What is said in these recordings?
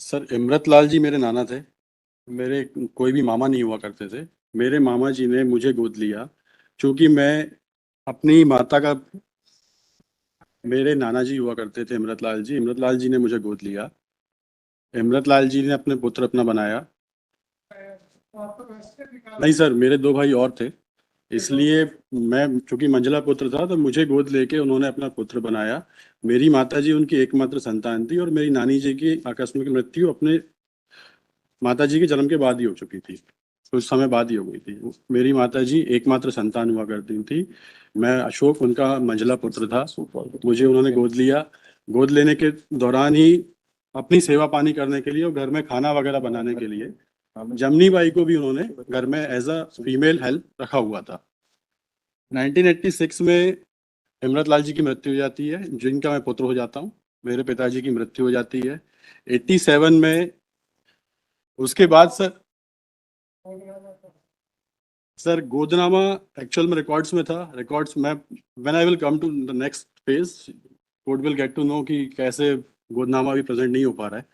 Sir Imrat Lal ji मेरे नाना थे। मेरे कोई भी मामा नहीं हुआ करते थे। मेरे मामा जी ने मुझे गोद लिया क्योंकि मैं अपनी माता का, मेरे नाना जी हुआ करते थे इमरत लाल जी ने मुझे गोद लिया। इमरत लाल जी ने अपने पुत्र अपना बनाया। नहीं सर, मेरे दो भाई और थे, इसलिए मैं चूंकि मंझला पुत्र था तो मुझे गोद लेके उन्होंने अपना पुत्र बनाया। मेरी माता जी उनकी एकमात्र संतान थी और मेरी नानी जी की आकस्मिक मृत्यु अपने माता जी के जन्म के बाद ही हो चुकी थी, कुछ समय बाद ही हो गई थी। मेरी माता जी एकमात्र संतान हुआ करती थी। मैं अशोक उनका मंझला पुत्र था। मुझे उन्होंने गोद लिया। गोद लेने के दौरान ही अपनी सेवा पानी करने के लिए और घर में खाना वगैरह बनाने के लिए जमनी बाई को भी उन्होंने घर में एज अ फीमेल हेल्प रखा हुआ था। 1986 में इमरत लाल जी की मृत्यु हो जाती है, जिनका मैं पुत्र हो जाता हूँ। मेरे पिताजी की मृत्यु हो जाती है 87 में। उसके बाद सर गोदनामा एक्चुअल में रिकॉर्ड्स में था। रिकॉर्ड्स में when I will come to the next phase, court will get to know कि कैसे गोदनामा भी प्रेजेंट नहीं हो पा रहा है।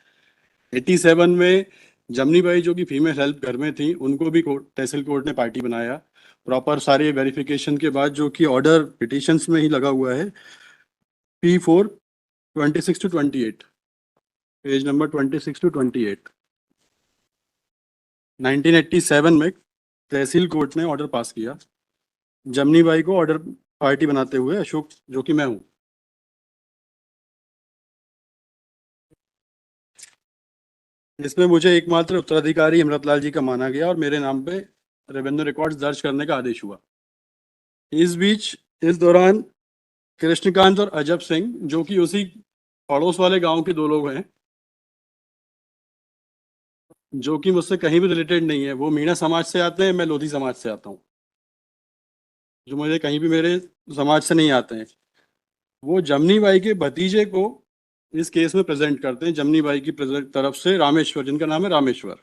87 में जमनी बाई जो कि फीमेल हेल्प घर में थी, उनको भी तहसील कोर्ट ने पार्टी बनाया। प्रॉपर सारे वेरिफिकेशन के बाद, जो कि ऑर्डर पिटिशंस में ही लगा हुआ है, P4 26 to 28, page number 26 to 28। 1987 में तहसील कोर्ट ने ऑर्डर पास किया जमनी बाई को ऑर्डर पार्टी बनाते हुए, अशोक जो कि मैं हूं। इसमें मुझे एकमात्र उत्तराधिकारी इमरतलाल जी का माना गया और मेरे नाम पे रेवेन्यू रिकॉर्ड्स दर्ज करने का आदेश हुआ। इस बीच, इस दौरान कृष्णकांत और अजब सिंह, जो कि उसी पड़ोस वाले गांव के दो लोग हैं, जो कि मुझसे कहीं भी रिलेटेड नहीं है। वो मीणा समाज से आते हैं, मैं लोधी समाज से आता हूँ, जो मुझे कहीं भी मेरे समाज से नहीं आते हैं। वो जमनी बाई के भतीजे को इस केस में प्रेजेंट करते हैं, जमनी बाई की तरफ से रामेश्वर, जिनका नाम है रामेश्वर।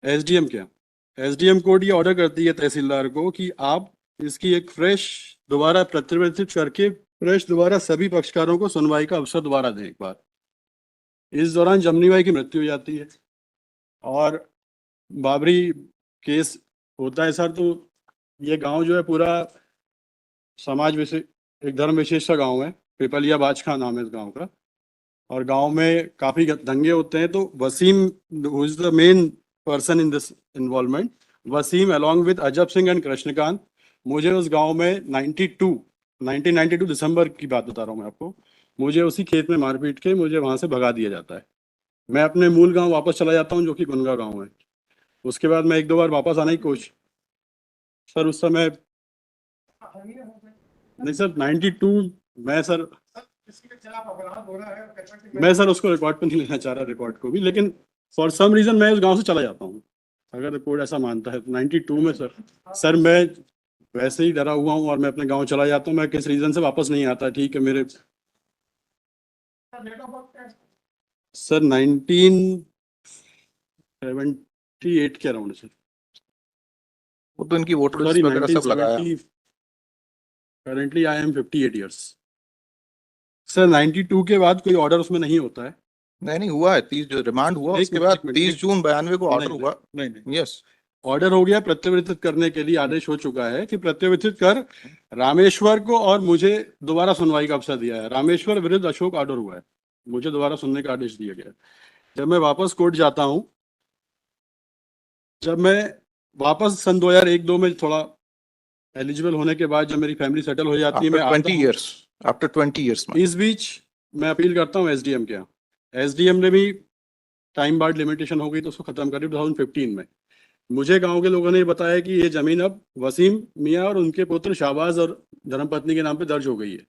एसडीएम क्या, एसडीएम कोर्ट ये ऑर्डर करती है तहसीलदार को कि आप इसकी एक फ्रेश दोबारा प्रत्यावर्तित करके फ्रेश दोबारा सभी पक्षकारों को सुनवाई का अवसर दोबारा दें एक बार। इस दौरान जमनी बाई की मृत्यु हो जाती है और बाबरी केस होता है सर। तो ये गांव जो है पूरा समाज विशेष, एक धर्म विशेष का गांव है। पिपलिया बाजखा नाम है इस गांव का। और गांव में काफी दंगे होते हैं। तो Wasim, who is the main person in this involvement, Wasim along with Ajab Singh and Krishnakant, मुझे उस गांव में 1992 दिसंबर की बात बता रहा हूँ मैं आपको, मुझे उसी खेत में मारपीट के मुझे वहां से भगा दिया जाता है। मैं अपने मूल गांव वापस चला जाता हूँ, जो कि गुनगा गांव है। उसके बाद मैं एक दो बार वापस आने की कोशिश, सर उस समय नहीं सर, 92 मैं सर, मैं सर उसको रिकॉर्ड पे नहीं लेना चाह रहा, रिकॉर्ड को भी, लेकिन फॉर सम रीजन मैं उस गांव से चला जाता हूँ, अगर रिपोर्ट ऐसा मानता है। 92 में सर मैं वैसे ही डरा हुआ हूँ और मैं अपने गांव चला जाता हूँ। मैं किस रीजन से वापस नहीं आता, ठीक है। मेरे सर 1978 के अराउंड सर। वो तो इनकी वोटर सॉरी, लिस्ट वगैरह सब लगाया। Currently I am 58 years sir. 92 के बाद कोई ऑर्डर उसमें नहीं होता है। नहीं हुआ है 30 जो रिमांड हुआ, उसके बाद 30 जून 92 को ऑर्डर हुआ। नहीं, यस, ऑर्डर हो गया, प्रत्यावर्तित करने के लिए आदेश हो चुका है कि प्रत्यावर्तित कर रामेश्वर को और मुझे दोबारा सुनवाई का अवसर दिया है। रामेश्वर विरुद्ध अशोक ऑर्डर हुआ है, मुझे दोबारा सुनने का आदेश दिया गया है। जब मैं वापस कोर्ट जाता हूँ, जब मैं वापस सन 2001-2 में थोड़ा एलिजिबल होने के बाद, जब मेरी फैमिली सेटल हो जाती है, मैं आफ्टर 20 इयर्स में इस बीच मैं अपील करता हूँ एसडीएम के यहाँ। एसडीएम ने भी टाइम बार्ड लिमिटेशन हो गई तो उसको खत्म करी 2015 में। मुझे गांव के लोगों ने बताया कि ये जमीन अब वसीम मियाँ और उनके पुत्र शाहबाज और धर्मपत्नी के नाम पे दर्ज हो गई है।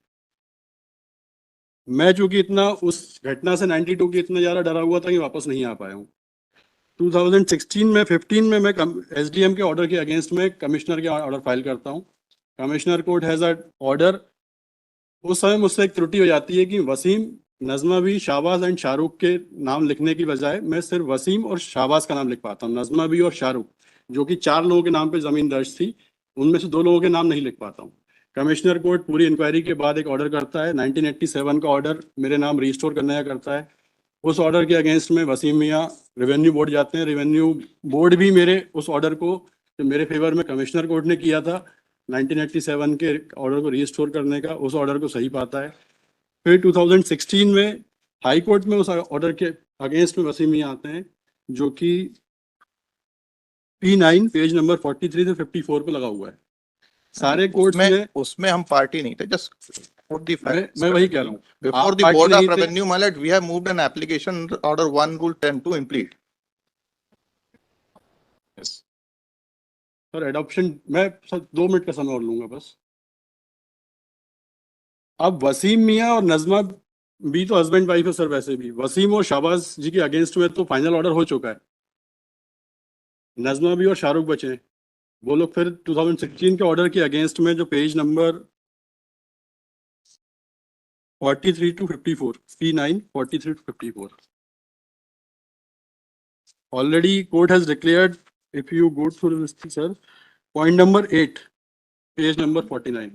मैं चूंकि इतना उस घटना से 92 की इतना ज्यादा डरा हुआ था कि वापस नहीं आ पाया हूँ। 2016 में 15 में मैं एसडीएम के ऑर्डर के अगेंस्ट में कमिश्नर के ऑर्डर फाइल करता हूँ। Commissioner court has a order. उस समय मुझसे एक त्रुटि हो जाती है कि वसीम, नजमा भी, शाहबाज एंड शाहरुख के नाम लिखने की बजाय मैं सिर्फ वसीम और शाहबाज का नाम लिख पाता हूँ। नजमा भी और शाहरुख, जो कि 4 लोगों के नाम पे जमीन दर्ज थी, उनमें से 2 लोगों के नाम नहीं लिख पाता हूँ। कमिश्नर कोर्ट पूरी इंक्वायरी के बाद एक ऑर्डर करता है, 1987 का ऑर्डर मेरे नाम रिस्टोर करने का करता है। उस ऑर्डर के अगेंस्ट में वसीम मियाँ रेवेन्यू बोर्ड जाते हैं। रेवेन्यू बोर्ड भी मेरे उस ऑर्डर को, जो मेरे फेवर में कमिश्नर कोर्ट ने किया था 1987 के ऑर्डर को रीस्टोर करने का, उस ऑर्डर को सही पाता है। फिर 2016 में हाई कोर्ट में उस ऑर्डर के अगेंस्ट में वसीम मियाँ आते हैं, जो कि P9 पेज नंबर 43 से 54 पे लगा हुआ है। सारे कोर्ट्स में उसमें हम पार्टी नहीं थे, जस्ट put the facts. मैं वही कह रहा हूँ, Before आप the पार्टी Board of नहीं थे। Revenue, my lord, we have moved an application order 1 rule 10 to implead. Yes. Sir adoption, मैं सर 2 मिनट का समय और लूंगा बस। अब वसीम मियाँ और नजमा भी तो हस्बैंड वाइफ है सर। वैसे भी वसीम और शाहबाज जी के अगेंस्ट में तो फाइनल ऑर्डर हो चुका है। नजमा भी और शाहरुख बचे हैं। वो लोग फिर 2016 के ऑर्डर के अगेंस्ट में, जो page number 43 to 54, P9 43 to 54, already court has declared, if you go through this thing, sir, point number 8, page number 49,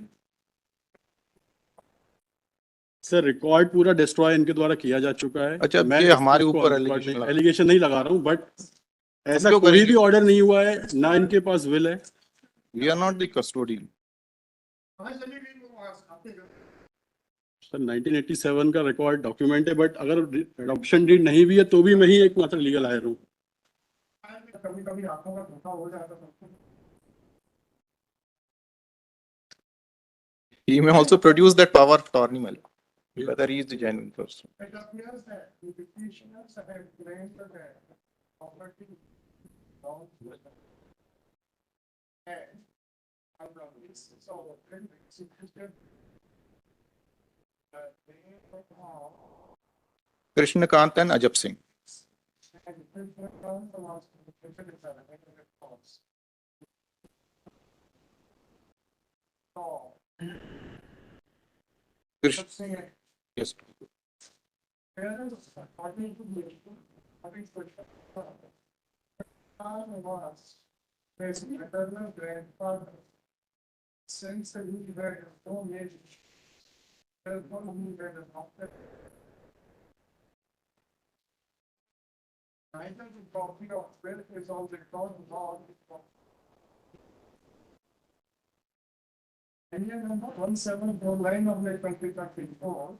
sir record पूरा डिस्ट्रॉय इनके द्वारा किया जा चुका है। अच्छा, मैं ये हमारे ऊपर एलिगेशन नहीं लगा रहा हूँ, बट ऐसा क्यों कोई करेंगे? भी ऑर्डर नहीं हुआ है, ना इनके पास विल है। We are not the custodian. Sir 1987 का रिकॉर्ड डॉक्यूमेंट है, बट अगर एडॉप्शन डीड नहीं भी है तो भी मैं ही एकमात्र लीगल हायर हूँ। कभी आंखों का धोखा हो जाता है। He may also produce that power of attorney, my lord, whether he is the genuine person. It appears that the petitioners have claimed that property belongs to them. And so then it's interesting that they somehow Krishnakant and Ajab Singh. and it belongs to us to the petitioner cause. So, Krish, let's say yes. parents, according to the according to the was his maternal grandfather. Since he had no age, therefore he had adopted. Neither the copy of will is on the record nor the Indian number 1749 of the 2024,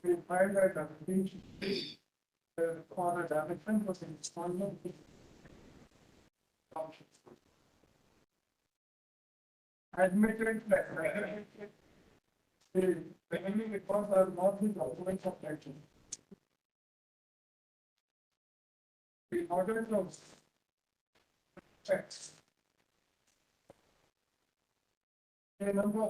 we find that the petition for a direction was installment. Admitted that the remaining records are not the documents of action. The order of checks. The number